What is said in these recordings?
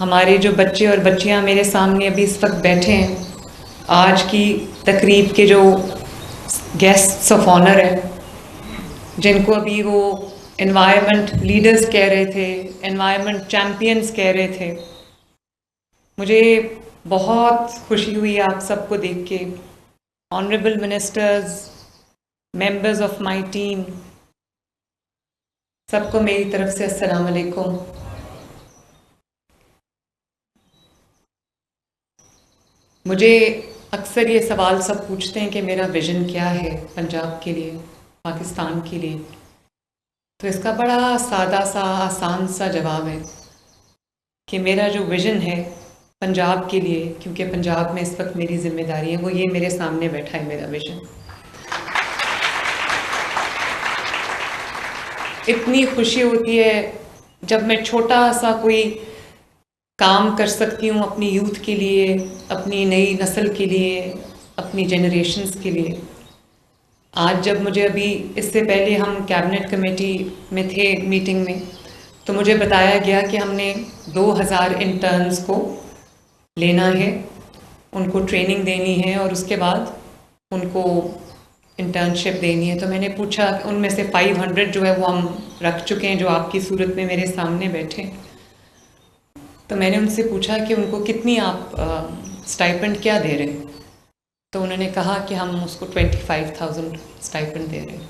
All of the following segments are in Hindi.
हमारे जो बच्चे और बच्चियां मेरे सामने अभी इस वक्त बैठे हैं, आज की तकरीब के जो गेस्ट्स ऑफ ऑनर हैं, जिनको अभी वो एनवायरनमेंट लीडर्स कह रहे थे, एनवायरनमेंट चैम्पियंस कह रहे थे, मुझे बहुत खुशी हुई आप सबको देख के। Honourable ministers, members of my team, सबको मेरी तरफ से अस्सलाम वालेकुम। मुझे अक्सर ये सवाल सब पूछते हैं कि मेरा विज़न क्या है पंजाब के लिए, पाकिस्तान के लिए। तो इसका बड़ा सादा सा आसान सा जवाब है कि मेरा जो विज़न है पंजाब के लिए, क्योंकि पंजाब में इस वक्त मेरी जिम्मेदारी है, वो ये मेरे सामने बैठा है मेरा विज़न। इतनी खुशी होती है जब मैं छोटा सा कोई काम कर सकती हूँ अपनी यूथ के लिए, अपनी नई नस्ल के लिए, अपनी जनरेशन्स के लिए। आज जब मुझे अभी इससे पहले हम कैबिनेट कमेटी में थे मीटिंग में, तो मुझे बताया गया कि हमने 2000 इंटर्न्स को लेना है, उनको ट्रेनिंग देनी है और उसके बाद उनको इंटर्नशिप देनी है। तो मैंने पूछा, उनमें से 500 जो है वो हम रख चुके हैं, जो आपकी सूरत में मेरे सामने बैठे। तो मैंने उनसे पूछा कि उनको कितनी आप स्टाइपेंड क्या दे रहे हैं। तो उन्होंने कहा कि हम उसको 25,000 स्टाइपेंड दे रहे हैं।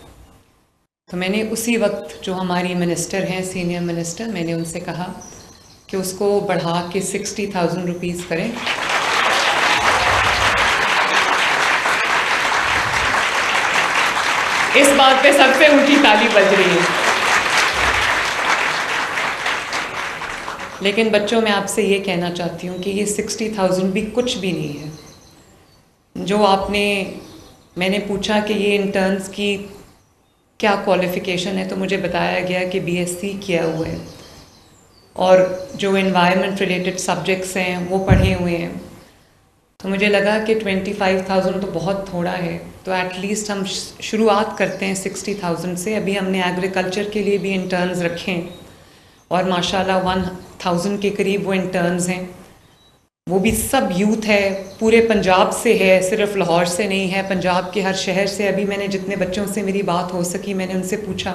तो मैंने उसी वक्त जो हमारी मिनिस्टर हैं, सीनियर मिनिस्टर, मैंने उनसे कहा कि उसको बढ़ा के 60,000 रुपीज़ करें। इस बात पे सबसे ऊंची ताली बज रही है। लेकिन बच्चों, मैं आपसे ये कहना चाहती हूँ कि ये 60,000 भी कुछ भी नहीं है। जो मैंने पूछा कि ये इंटर्न्स की क्या क्वालिफ़िकेशन है, तो मुझे बताया गया कि BSc किया हुआ है और जो एनवायरनमेंट रिलेटेड सब्जेक्ट्स हैं वो पढ़े हुए हैं। तो मुझे लगा कि 25,000 तो बहुत थोड़ा है, तो एटलीस्ट हम शुरुआत करते हैं 60,000 से। अभी हमने एग्रीकल्चर के लिए भी इंटर्न्स रखे हैं और माशाल्लाह 1000 के करीब वो इंटर्न्स हैं। वो भी सब यूथ है, पूरे पंजाब से है, सिर्फ लाहौर से नहीं है, पंजाब के हर शहर से। अभी मैंने जितने बच्चों से मेरी बात हो सकी, मैंने उनसे पूछा,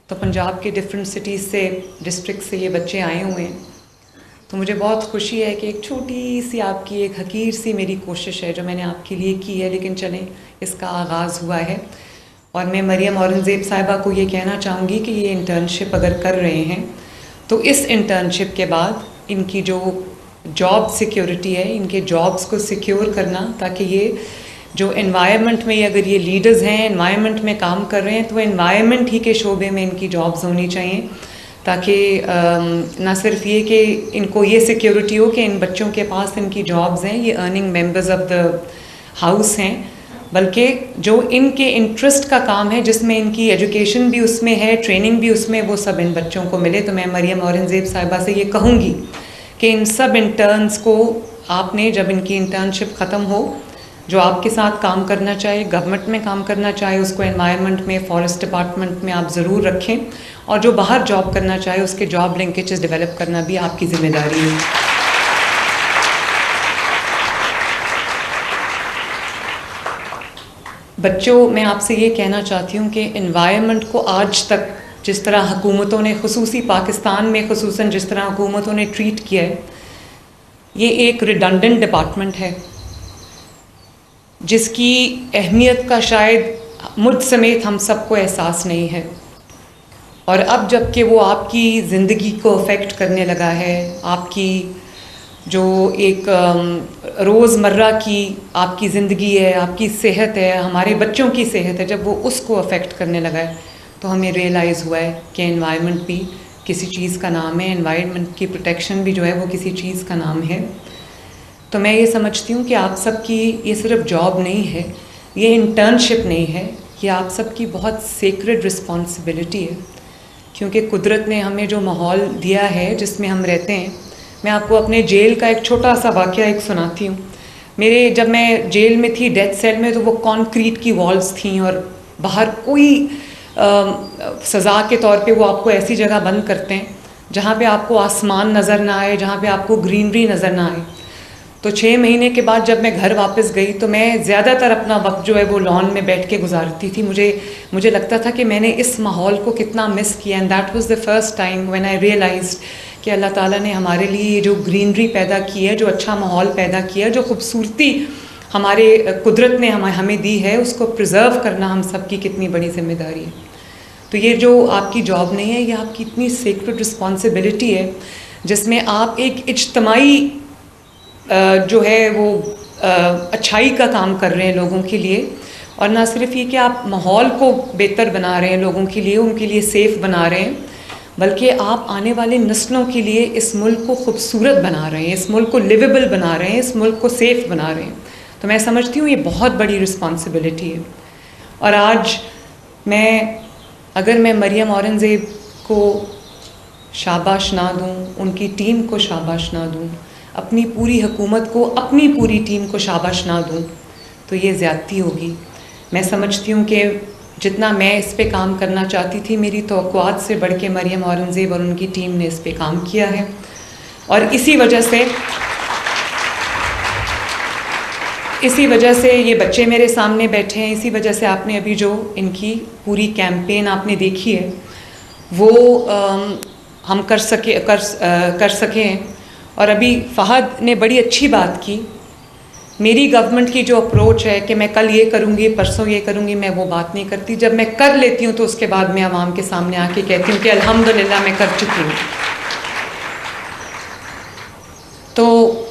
तो पंजाब के डिफरेंट सिटीज़ से, डिस्ट्रिक्ट से ये बच्चे आए हुए हैं। तो मुझे बहुत खुशी है कि एक छोटी सी आपकी एक हकीर सी मेरी कोशिश है जो मैंने आपके लिए की है, लेकिन चलें, इसका आगाज़ हुआ है। और मैं मरियम औरंगज़ेब साहिबा को ये कहना चाहूँगी कि ये इंटर्नशिप अगर कर रहे हैं तो इस इंटर्नशिप के बाद इनकी जो जॉब सिक्योरिटी है, इनके जॉब्स को सिक्योर करना, ताकि ये जो एनवायरनमेंट में अगर ये लीडर्स हैं, एनवायरनमेंट में काम कर रहे हैं, तो एनवायरनमेंट ही के शोबे में इनकी जॉब्स होनी चाहिए, ताकि ना सिर्फ ये कि इनको ये सिक्योरिटी हो कि इन बच्चों के पास इनकी जॉब्स हैं, ये earning members of the house हैं, बल्कि जो इनके इंटरेस्ट का काम है, जिसमें इनकी एजुकेशन भी उसमें है, ट्रेनिंग भी उसमें, वो सब इन बच्चों को मिले। तो मैं मरियम औरंगज़ेब साहिबा से ये कहूँगी कि इन सब इंटर्न्स को आपने, जब इनकी इंटर्नशिप ख़त्म हो, जो आपके साथ काम करना चाहे, गवर्नमेंट में काम करना चाहे, उसको एनवायरनमेंट में, फॉरेस्ट डिपार्टमेंट में आप ज़रूर रखें, और जो बाहर जॉब करना चाहे उसके जॉब लिंकेजेस डेवलप करना भी आपकी ज़िम्मेदारी है। बच्चों, मैं आपसे ये कहना चाहती हूँ कि एनवायरनमेंट को आज तक जिस तरह हुकूमतों ने, खुसूसी पाकिस्तान में खुसूसन जिस तरह हुकूमतों ने ट्रीट किया है, ये एक रिडंडेंट डिपार्टमेंट है जिसकी अहमियत का शायद मुझ समेत हम सबको एहसास नहीं है। और अब जबकि वो आपकी ज़िंदगी को अफेक्ट करने लगा है, आपकी जो एक रोज़मर्रा की आपकी ज़िंदगी है, आपकी सेहत है, हमारे बच्चों की सेहत है, जब वो उसको अफेक्ट करने लगा है, तो हमें रियलाइज़ हुआ है कि एनवायरनमेंट भी किसी चीज़ का नाम है, एनवायरनमेंट की प्रोटेक्शन भी जो है वो किसी चीज़ का नाम है। तो मैं ये समझती हूँ कि आप सबकी ये सिर्फ जॉब नहीं है, ये इंटर्नशिप नहीं है, ये आप सबकी बहुत सेक्रेड रिस्पॉन्सिबिलिटी है, क्योंकि कुदरत ने हमें जो माहौल दिया है जिसमें हम रहते हैं। मैं आपको अपने जेल का एक छोटा सा वाक़या एक सुनाती हूँ। जब मैं जेल में थी, डेथ सेल में, तो वो कंक्रीट की वॉल्स थी और बाहर कोई सज़ा के तौर पे वो आपको ऐसी जगह बंद करते हैं जहाँ पे आपको आसमान नज़र ना आए, जहाँ पे आपको ग्रीनरी नज़र ना आए। तो 6 महीने के बाद जब मैं घर वापस गई तो मैं ज़्यादातर अपना वक्त जो है वो लॉन में बैठ के गुजारती थी। मुझे लगता था कि मैंने इस माहौल को कितना मिस किया। And that was the first time when I realized कि अल्लाह ताला ने हमारे लिए जो ग्रीनरी पैदा की है, जो अच्छा माहौल पैदा किया, जो खूबसूरती हमारे कुदरत ने हमें दी है, उसको प्रिजर्व करना हम सब की कितनी बड़ी जिम्मेदारी है। तो ये जो आपकी जॉब नहीं है, ये आपकी इतनी सेक्रेड रिस्पॉन्सिबिलिटी है जिसमें आप एक इज्तमाही जो है वो अच्छाई का काम कर रहे हैं लोगों के लिए। और ना सिर्फ ये कि आप माहौल को बेहतर बना रहे हैं लोगों के लिए, उनके लिए सेफ़ बना रहे हैं, बल्कि आप आने वाली नस्लों के लिए इस मुल्क को खूबसूरत बना रहे हैं, इस मुल्क को लिवेबल बना रहे हैं, इस मुल्क को सेफ़ बना रहे हैं। तो मैं समझती हूँ ये बहुत बड़ी रिस्पॉन्सिबिलिटी है। और आज अगर मैं मरियम औरंगज़ेब को शाबाश ना दूँ, उनकी टीम को शाबाश ना दूँ, अपनी पूरी हुकूमत को, अपनी पूरी टीम को शाबाश ना दूँ, तो ये ज़्यादती होगी। मैं समझती हूँ कि जितना मैं इस पे काम करना चाहती थी, मेरी तवक्कुआत से बढ़ के मरियम औरंगज़ेब और उनकी टीम ने इस पे काम किया है। और इसी वजह से ये बच्चे मेरे सामने बैठे हैं, इसी वजह से आपने अभी जो इनकी पूरी कैंपेन आपने देखी है वो हम कर सके हैं। और अभी फ़हद ने बड़ी अच्छी बात की। मेरी गवर्नमेंट की जो अप्रोच है कि मैं कल ये करूँगी, परसों ये करूँगी, मैं वो बात नहीं करती। जब मैं कर लेती हूँ तो उसके बाद मैं आवाम के सामने आके कहती हूँ कि अल्हम्दुलिल्लाह मैं कर चुकी हूँ। तो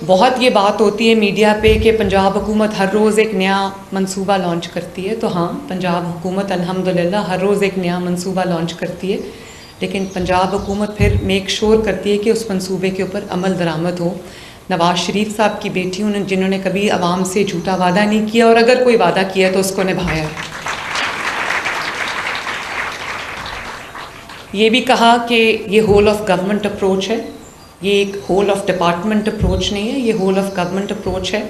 बहुत ये बात होती है मीडिया पे कि पंजाब हुकूमत हर रोज़ एक नया मंसूबा लॉन्च करती है। तो हाँ, पंजाब हुकूमत अल्हम्दुलिल्लाह हर रोज़ एक नया मंसूबा लॉन्च करती है, लेकिन पंजाब हुकूमत फिर मेक श्योर करती है कि उस मंसूबे के ऊपर अमल दरामद हो। नवाज़ शरीफ साहब की बेटी जिन्होंने कभी आवाम से झूठा वादा नहीं किया, और अगर कोई वादा किया तो उसको निभाया। ये भी कहा कि ये होल ऑफ गवर्नमेंट अप्रोच है, ये एक होल ऑफ डिपार्टमेंट अप्रोच नहीं है, ये होल ऑफ गवर्नमेंट अप्रोच है।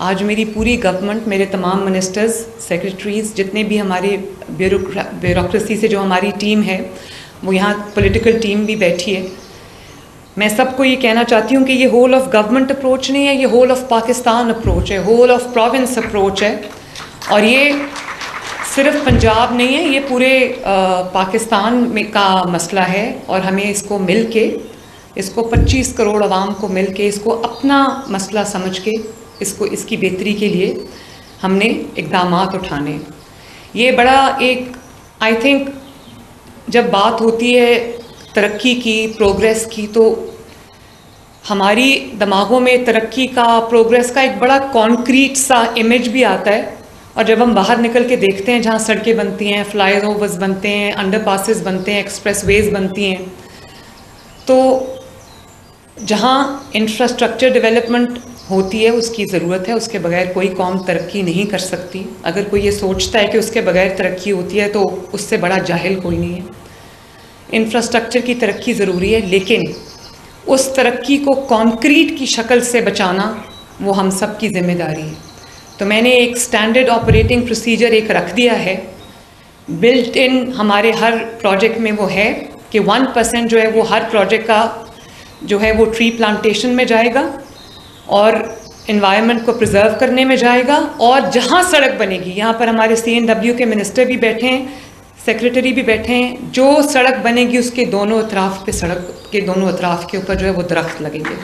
आज मेरी पूरी गवर्नमेंट, मेरे तमाम मिनिस्टर्स, सेक्रेटरीज़, जितने भी हमारे ब्यूरोक्रेसी से जो हमारी टीम है, वो यहाँ पॉलिटिकल टीम भी बैठी है। मैं सबको ये कहना चाहती हूँ कि ये होल ऑफ गवर्नमेंट अप्रोच नहीं है, ये होल ऑफ पाकिस्तान अप्रोच है, होल ऑफ प्रोविंस अप्रोच है। और ये सिर्फ पंजाब नहीं है, ये पूरे पाकिस्तान में का मसला है। और हमें इसको मिल के, इसको 25 करोड़ आवाम को मिल के, इसको अपना मसला समझ के, इसकी बेहतरी के लिए हमने इक़दामात उठाने। ये बड़ा एक, आई थिंक जब बात होती है तरक्की की, प्रोग्रेस की, तो हमारी दिमागों में तरक्की का, प्रोग्रेस का एक बड़ा कॉन्क्रीट सा इमेज भी आता है। और जब हम बाहर निकल के देखते हैं, जहाँ सड़कें बनती हैं, फ्लाईओवर्स बनते हैं, अंडरपासेस बनते हैं, एक्सप्रेसवेज बनती हैं, तो जहाँ इंफ्रास्ट्रक्चर डेवलपमेंट होती है उसकी ज़रूरत है, उसके बगैर कोई कौम तरक्की नहीं कर सकती। अगर कोई ये सोचता है कि उसके बगैर तरक्की होती है तो उससे बड़ा जाहिल कोई नहीं है। इंफ्रास्ट्रक्चर की तरक्की ज़रूरी है, लेकिन उस तरक्की को कॉन्क्रीट की शक्ल से बचाना वो हम सब की ज़िम्मेदारी है। तो मैंने एक स्टैंडर्ड ऑपरेटिंग प्रोसीजर एक रख दिया है, बिल्ट इन हमारे हर प्रोजेक्ट में वो है कि 1% जो है वो हर प्रोजेक्ट का जो है वो ट्री प्लांटेशन में जाएगा और इन्वायरमेंट को प्रिजर्व करने में जाएगा। और जहाँ सड़क बनेगी, यहाँ पर हमारे CNW के मिनिस्टर भी बैठे हैं, सेक्रेटरी भी बैठे हैं, जो सड़क बनेगी उसके दोनों अतराफ़ पे, सड़क के दोनों अतराफ़ के ऊपर जो है वो दरख्त लगेंगे।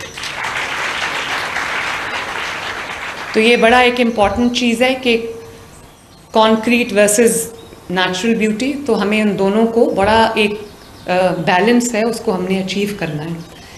तो ये बड़ा एक इम्पॉर्टेंट चीज़ है कि कॉन्क्रीट वर्सेस नेचुरल ब्यूटी, तो हमें उन दोनों को बड़ा एक बैलेंस है, उसको हमने अचीव करना है।